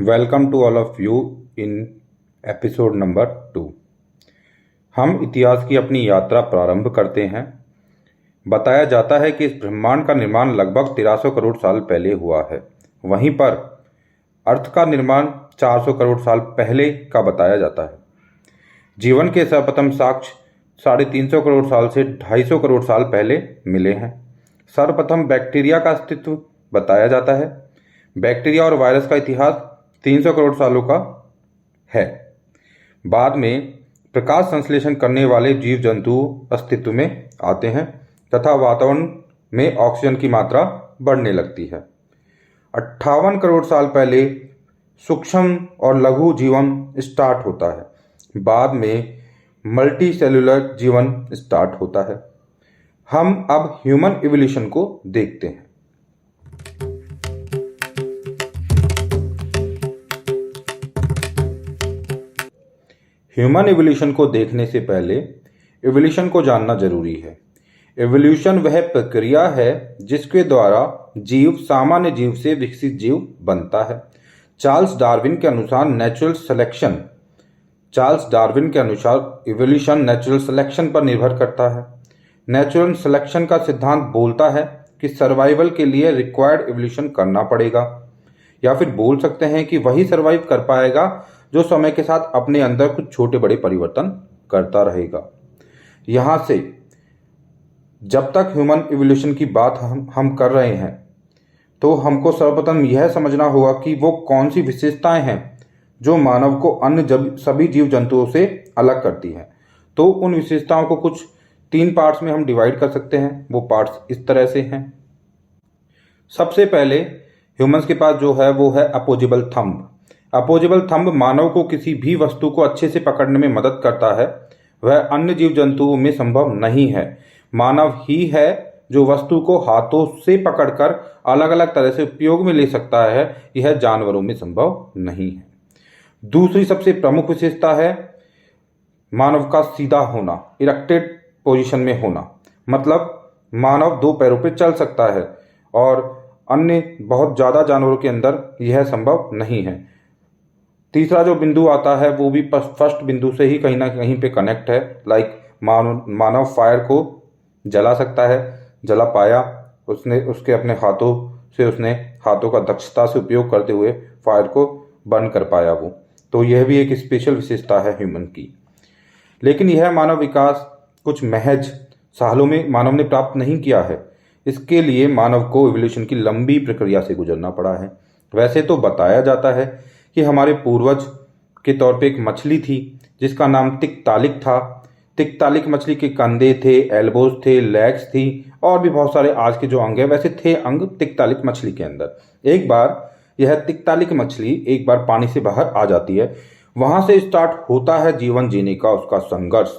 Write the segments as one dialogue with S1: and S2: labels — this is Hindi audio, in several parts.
S1: Welcome to all of you in episode number 2। हम इतिहास की अपनी यात्रा प्रारंभ करते हैं। बताया जाता है कि इस ब्रह्मांड का निर्माण लगभग 1300 करोड़ साल पहले हुआ है। वहीं पर अर्थ का निर्माण 400 करोड़ साल पहले का बताया जाता है। जीवन के सर्वप्रथम साक्ष्य 350 करोड़ साल से 250 करोड़ साल पहले मिले हैं। सर्वप्रथम बैक्टीरिया का अस्तित्व बताया जाता है। बैक्टीरिया और वायरस का इतिहास 300 करोड़ सालों का है। बाद में प्रकाश संश्लेषण करने वाले जीव जंतु अस्तित्व में आते हैं तथा वातावरण में ऑक्सीजन की मात्रा बढ़ने लगती है। 58 करोड़ साल पहले सूक्ष्म और लघु जीवन स्टार्ट होता है। बाद में मल्टी सेलुलर जीवन स्टार्ट होता है। हम अब ह्यूमन इवोल्यूशन को देखते हैं। ह्यूमन इवोल्यूशन को देखने से पहले इवोल्यूशन को जानना जरूरी है। इवोल्यूशन वह प्रक्रिया है जिसके द्वारा जीव सामान्य जीव से विकसित जीव बनता है। चार्ल्स डार्विन के अनुसार इवोल्यूशन नेचुरल सिलेक्शन पर निर्भर करता है। नेचुरल सिलेक्शन का सिद्धांत बोलता है कि सर्वाइवल के लिए रिक्वायर्ड इवोल्यूशन करना पड़ेगा, या फिर बोल सकते हैं कि वही सर्वाइव कर पाएगा जो समय के साथ अपने अंदर कुछ छोटे बड़े परिवर्तन करता रहेगा। यहाँ से जब तक ह्यूमन इवोल्यूशन की बात हम कर रहे हैं तो हमको सर्वप्रथम यह समझना होगा कि वो कौन सी विशेषताएं हैं जो मानव को अन्य सभी जीव जंतुओं से अलग करती हैं। तो उन विशेषताओं को कुछ 3 पार्ट्स में हम डिवाइड कर सकते हैं। वो पार्ट्स इस तरह से हैं। सबसे पहले ह्यूमंस के पास जो है वो है अपोजिबल थंब। अपोजिबल थंब मानव को किसी भी वस्तु को अच्छे से पकड़ने में मदद करता है। वह अन्य जीव जंतुओं में संभव नहीं है। मानव ही है जो वस्तु को हाथों से पकड़कर अलग अलग तरह से उपयोग में ले सकता है। यह जानवरों में संभव नहीं है। दूसरी सबसे प्रमुख विशेषता है मानव का सीधा होना, इरेक्टेड पोजीशन में होना। मतलब मानव 2 पैरों पर चल सकता है और अन्य बहुत ज़्यादा जानवरों के अंदर यह संभव नहीं है। तीसरा जो बिंदु आता है वो भी फर्स्ट बिंदु से ही कहीं ना कहीं पे कनेक्ट है। लाइक मानव फायर को जला सकता है, जला पाया उसके अपने हाथों का दक्षता से उपयोग करते हुए फायर को बर्न कर पाया वो। तो यह भी एक स्पेशल विशेषता है ह्यूमन की। लेकिन यह मानव विकास कुछ महज सालों में मानव ने प्राप्त नहीं किया है। इसके लिए मानव को इवोल्यूशन की लंबी प्रक्रिया से गुजरना पड़ा है। वैसे तो बताया जाता है कि हमारे पूर्वज के तौर पे एक मछली थी जिसका नाम तिकतालिक था। तिकतालिक मछली के कंधे थे, एल्बोज थे, लेग्स थी और भी बहुत सारे आज के जो अंग है वैसे थे अंग तिकतालिक मछली के अंदर। एक बार यह तिकतालिक मछली एक बार पानी से बाहर आ जाती है। वहां से स्टार्ट होता है जीवन जीने का उसका संघर्ष,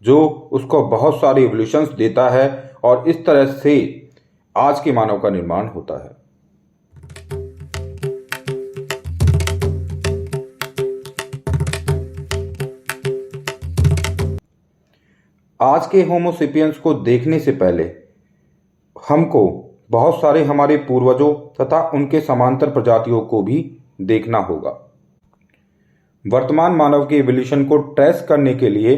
S1: जो उसको बहुत सारे इवोल्यूशंस देता है और इस तरह से आज के मानव का निर्माण होता है। आज के होमोसेपियंस को देखने से पहले हमको बहुत सारे हमारे पूर्वजों तथा उनके समांतर प्रजातियों को भी देखना होगा। वर्तमान मानव के इवोल्यूशन को ट्रेस करने के लिए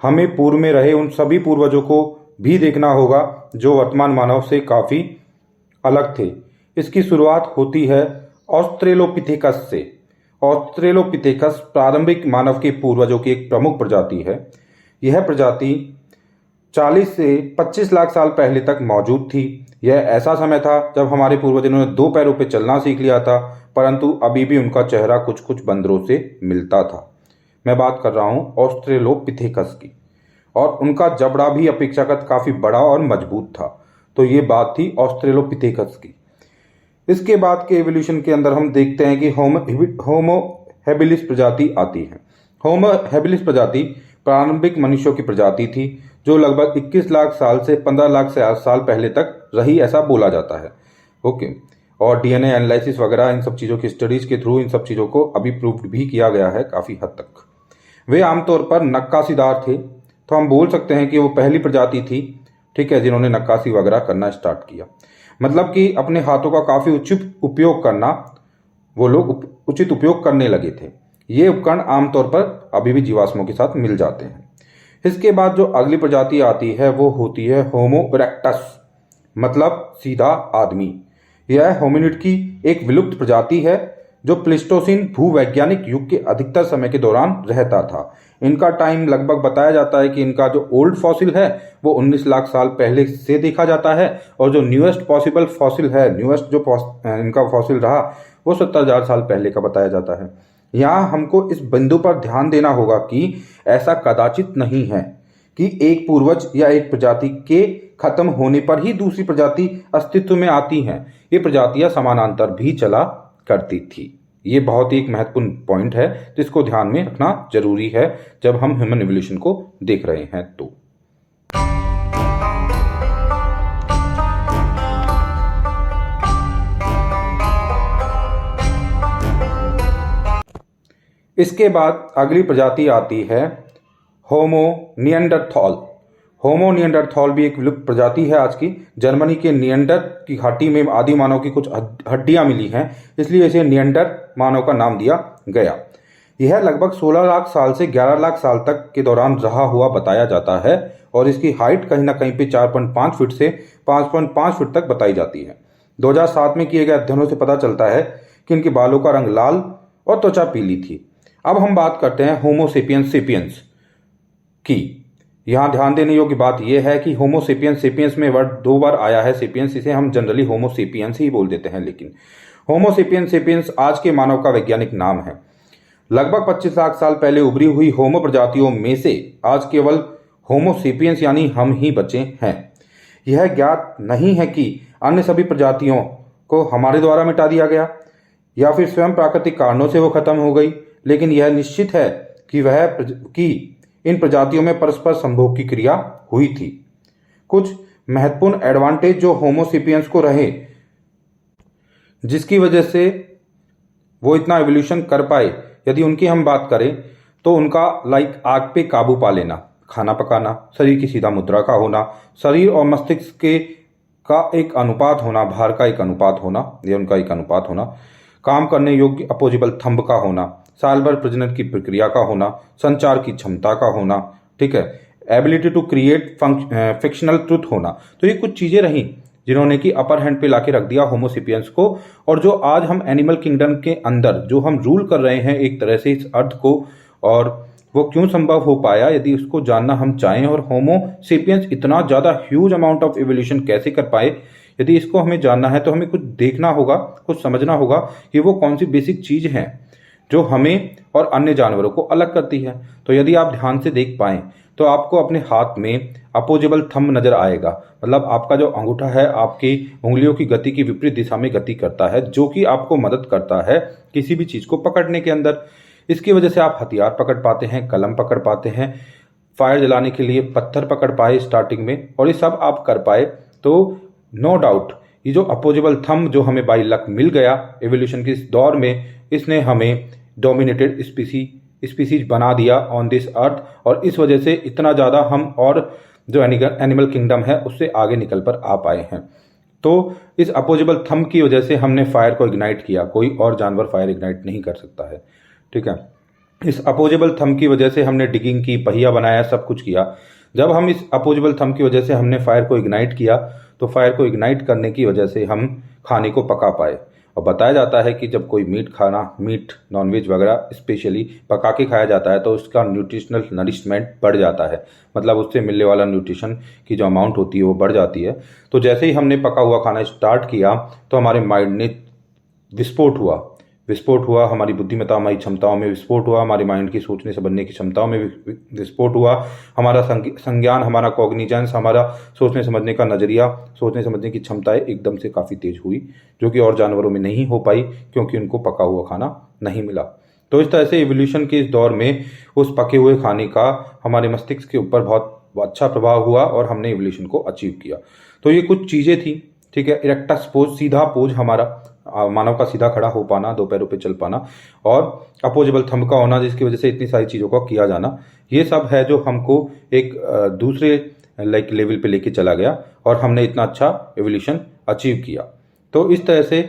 S1: हमें पूर्व में रहे उन सभी पूर्वजों को भी देखना होगा जो वर्तमान मानव से काफ़ी अलग थे। इसकी शुरुआत होती है ऑस्ट्रेलोपिथेकस से। ऑस्ट्रेलोपिथेकस प्रारंभिक मानव के पूर्वजों की एक प्रमुख प्रजाति है। यह प्रजाति 40 से 25 लाख साल पहले तक मौजूद थी। यह ऐसा समय था जब हमारे पूर्वजों ने 2 पैरों पर चलना सीख लिया था, परंतु अभी भी उनका चेहरा कुछ कुछ बंदरों से मिलता था। मैं बात कर रहा हूँ ऑस्ट्रेलोपिथेकस की, और उनका जबड़ा भी अपेक्षाकृत काफ़ी बड़ा और मजबूत था। तो ये बात थी ऑस्ट्रेलोपिथेकस की। इसके बाद के एवोल्यूशन के अंदर हम देखते हैं कि होमो हैबिलिस प्रजाति आती है। होमो हैबिलिस प्रजाति प्रारंभिक मनुष्यों की प्रजाति थी जो लगभग 21 लाख साल से 15 लाख साल पहले तक रही, ऐसा बोला जाता है। ओके, और डीएनए एनालिसिस वगैरह इन सब चीज़ों की स्टडीज के थ्रू इन सब चीज़ों को अभी प्रूव्ड भी किया गया है काफ़ी हद तक। वे आमतौर पर नक्काशीदार थे, तो हम बोल सकते हैं कि वो पहली प्रजाति थी, ठीक है, जिन्होंने नक्काशी वगैरह करना स्टार्ट किया। मतलब कि अपने हाथों का काफ़ी उचित उपयोग करना वो लोग उचित उपयोग करने लगे थे। ये उपकरण आमतौर पर अभी भी जीवाश्मों के साथ मिल जाते हैं। इसके बाद जो अगली प्रजाति आती है वो होती है होमो इरेक्टस, मतलब सीधा आदमी। यह होमिनिड की एक विलुप्त प्रजाति है जो प्लेस्टोसीन भूवैज्ञानिक युग के अधिकतर समय के दौरान रहता था। इनका टाइम लगभग बताया जाता है कि इनका जो ओल्ड फॉसिल है वो 19 लाख साल पहले से देखा जाता है, और जो न्यूएस्ट पॉसिबल फॉसिल है, न्यूएस्ट जो इनका फॉसिल रहा वो 70,000 साल पहले का बताया जाता है। यहाँ हमको इस बिंदु पर ध्यान देना होगा कि ऐसा कदाचित नहीं है कि एक पूर्वज या एक प्रजाति के खत्म होने पर ही दूसरी प्रजाति अस्तित्व में आती हैं। ये प्रजातियां समानांतर भी चला करती थी। ये बहुत ही एक महत्वपूर्ण पॉइंट है जिसको ध्यान में रखना जरूरी है जब हम ह्यूमन इवोल्यूशन को देख रहे हैं। तो इसके बाद अगली प्रजाति आती है होमो निएंडरथॉल। होमो निएंडरथॉल भी एक विलुप्त प्रजाति है आज की। जर्मनी के निएंडर की घाटी में आदि मानव की कुछ हड्डियां मिली हैं, इसलिए इसे निएंडर मानव का नाम दिया गया। यह लगभग 16 लाख साल से 11 लाख साल तक के दौरान रहा हुआ बताया जाता है, और इसकी हाइट कहीं ना कहीं पे 4.5 फीट से 5.5 फीट तक बताई जाती है। 2007 में किए गए अध्ययनों से पता चलता है कि इनके बालों का रंग लाल और त्वचा पीली थी। अब हम बात करते हैं होमो सेपियंस सेपियंस की। यहाँ ध्यान देने योग्य बात यह है कि होमो सेपियंस सेपियंस में वर्ड 2 बार आया है सेपियंस, इसे हम जनरली होमो सेपियंस ही बोल देते हैं, लेकिन होमो सेपियंस सेपियंस आज के मानव का वैज्ञानिक नाम है। लगभग 25 लाख साल पहले उभरी हुई होमो प्रजातियों में से आज केवल होमो सेपियंस यानी हम ही बचे हैं। यह ज्ञात नहीं है कि अन्य सभी प्रजातियों को हमारे द्वारा मिटा दिया गया या फिर स्वयं प्राकृतिक कारणों से वो खत्म हो गई, लेकिन यह निश्चित है कि इन प्रजातियों में परस्पर संभोग की क्रिया हुई थी। कुछ महत्वपूर्ण एडवांटेज जो होमो सेपियंस को रहे, जिसकी वजह से वो इतना एवोल्यूशन कर पाए, यदि उनकी हम बात करें तो उनका आग पे काबू पा लेना, खाना पकाना, शरीर की सीधा मुद्रा का होना, शरीर और मस्तिष्क का एक अनुपात होना, भार का एक अनुपात होना, या उनका एक अनुपात होना, काम करने योग्य अपोजिबल थंब का होना, साल भर प्रजनन की प्रक्रिया का होना, संचार की क्षमता का होना, ठीक है, ability to create fictional truth होना। तो ये कुछ चीजें रहीं जिन्होंने कि अपर हैंड पे लाके रख दिया होमो सेपियंस को, और जो आज हम एनिमल किंगडम के अंदर जो हम रूल कर रहे हैं एक तरह से इस अर्थ को, और वो क्यों संभव हो पाया यदि उसको जानना हम चाहें, और होमो सेपियंस इतना ज़्यादा ह्यूज अमाउंट ऑफ एवोल्यूशन कैसे कर पाए, यदि इसको हमें जानना है तो हमें कुछ देखना होगा, कुछ समझना होगा कि वो कौन सी बेसिक चीज़ हैं जो हमें और अन्य जानवरों को अलग करती है। तो यदि आप ध्यान से देख पाएं तो आपको अपने हाथ में अपोजिबल थंब नजर आएगा, मतलब आपका जो अंगूठा है आपकी उंगलियों की गति की विपरीत दिशा में गति करता है, जो कि आपको मदद करता है किसी भी चीज़ को पकड़ने के अंदर। इसकी वजह से आप हथियार पकड़ पाते हैं, कलम पकड़ पाते हैं, फायर जलाने के लिए पत्थर पकड़ पाए स्टार्टिंग में, और ये सब आप कर पाए। तो नो डाउट ये जो अपोजिबल थंब जो हमें बाय लक मिल गया एवोल्यूशन के इस दौर में, इसने हमें डोमिनेटेड स्पीसीज बना दिया ऑन दिस अर्थ, और इस वजह से इतना ज़्यादा हम और जो एनिमल किंगडम है उससे आगे निकल कर आ पाए हैं। तो इस अपोजिबल थंब की वजह से हमने फायर को इग्नाइट किया, कोई और जानवर फायर इग्नाइट नहीं कर सकता है, ठीक है। इस अपोजिबल थंब की वजह से हमने डिगिंग की, पहिया बनाया, सब कुछ किया। जब हम इस अपोजिबल थंब की वजह से हमने फायर को इग्नाइट किया, तो फायर को इग्नाइट करने की वजह से हम खाने को पका पाए। और बताया जाता है कि जब कोई मीट नॉनवेज वगैरह स्पेशली पका के खाया जाता है तो उसका न्यूट्रिशनल नरिशमेंट बढ़ जाता है, मतलब उससे मिलने वाला न्यूट्रिशन की जो अमाउंट होती है वो बढ़ जाती है। तो जैसे ही हमने पका हुआ खाना स्टार्ट किया तो हमारे माइंड ने विस्फोट हुआ, हमारी बुद्धिमत्ता, हमारी क्षमताओं में विस्फोट हुआ, हमारे माइंड की सोचने समझने की क्षमताओं में विस्फोट हुआ, हमारा संज्ञान, हमारा कॉग्निजेंस, हमारा सोचने समझने का नज़रिया, सोचने समझने की क्षमताएं एकदम से काफ़ी तेज हुई, जो कि और जानवरों में नहीं हो पाई क्योंकि उनको पका हुआ खाना नहीं मिला। तो इस तरह से इवोल्यूशन के इस दौर में उस पके हुए खाने का हमारे मस्तिष्क के ऊपर बहुत अच्छा प्रभाव हुआ और हमने इवोल्यूशन को अचीव किया। तो ये कुछ चीज़ें थी, ठीक है। इरेक्टस पोज, सीधा पोज, हमारा मानव का सीधा खड़ा हो पाना, दो पैरों पे चल पाना, और अपोजिबल थंब का होना जिसकी वजह से इतनी सारी चीज़ों का किया जाना, ये सब है जो हमको एक दूसरे लेवल पे लेके चला गया और हमने इतना अच्छा एवोल्यूशन अचीव किया। तो इस तरह से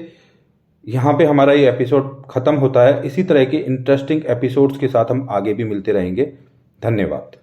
S1: यहाँ पे हमारा ये एपिसोड ख़त्म होता है। इसी तरह के इंटरेस्टिंग एपिसोड्स के साथ हम आगे भी मिलते रहेंगे। धन्यवाद।